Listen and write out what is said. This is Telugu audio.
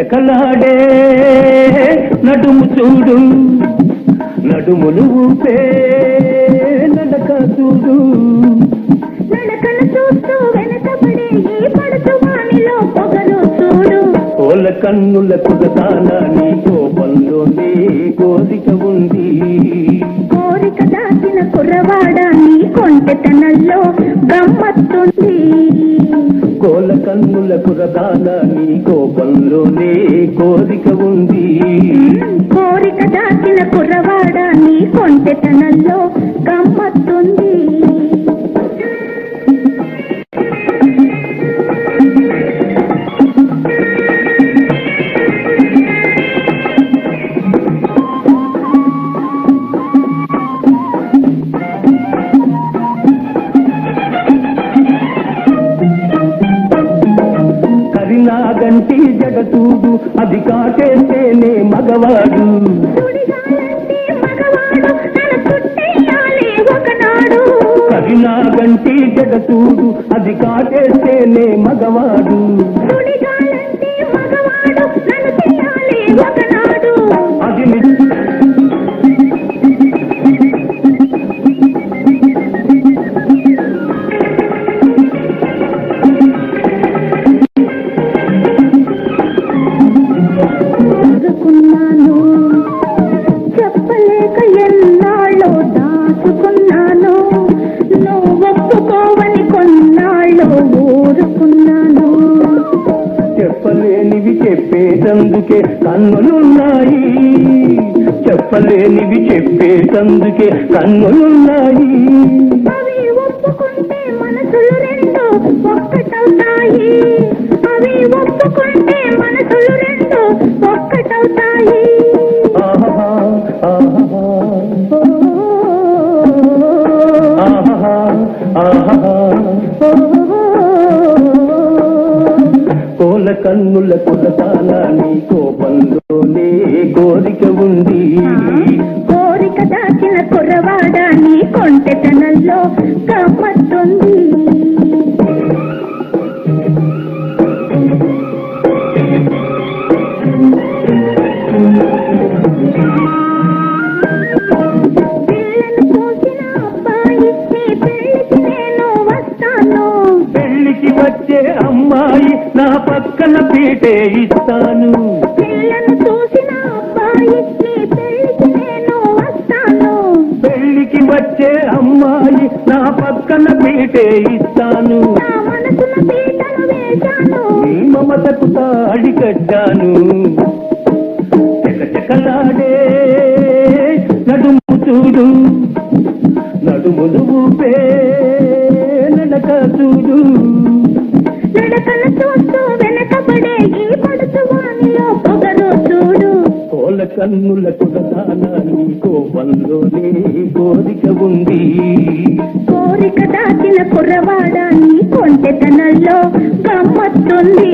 చకచకలాడే నడుము చూడు, నడుములు ఊపే నడక చూడు. నడకను చూస్తూ వెనకబడే ఈ పడుతు వానిలో పొగరు చూడు. కోల కన్నుల కుదతానా నీ కోపంలో నీ కోరిక ఉంది. కోరిక దాచిన కుర్రవాడ నీ కొంటెతనంలో గమ్మత్తుంది. కోల కన్నుల కురదానా నీ కోపంలోనే కోరిక ఉంది. కోరిక దాచిన కుర్రవాడ నీ కొంటెతనంలో గమ్మత్తుంది. కరినాగంటి జడ చూడు, అది కాటేస్తేనే మగవాడు. కరినాగంటి జడ చూడు, అది కాటేస్తేనే మగవాడు. అది చెప్పలేక ఎన్నాళ్ళో దాచుకున్నాను, నువ్వు ఒప్పుకోవని కొన్నాళ్ళో ఊరుకున్నాను. చెప్పలేనివి చెప్పేటందుకే కన్నులున్నాయి, చెప్పలేనివి చెప్పేటందుకే కన్నులున్నాయి. అవి ఒప్పుకుంటే మనసులు రెండు ఒక్కటవుతాయి, అవి ఒప్పుకుంటే మనసులు రెండు ఒక్కటవుతాయి. కోల కన్నుల కులతానా నీ కోపంలోనే కోరిక ఉంది. కోరిక దాచిన కుర్రవాడ నీ కొంటెతనంలో గమ్మత్తుంది. పిల్లను చూసిన అబ్బాయి నీ పెళ్లికి నేను వస్తాను. పెళ్లికి వచ్చే అమ్మాయి నా పక్కన పీటే ఇస్తాను. పిల్లను చూసిన అబ్బాయి నీ పెళ్లికి నేను వస్తాను. పెళ్లికి వచ్చే అమ్మాయి నా పక్కన పీటే ఇస్తాను. నా మనసున పీటను వేశాను, నీ మమతకు తాడి కట్టాను. చకచకలాడే నడుము చూడు, నడుములు ఊపే నడక చూడు. నడకను చూస్తూ వెనకబడే ఈ పడుతు వానిలో పొగరు చూడు. కోల కన్నుల కుదతానా నీ కోపంలోనే కోరిక ఉంది. కోరిక దాచిన కుర్రవాడ నీ కొంటెతనంలో గమ్మత్తుంది.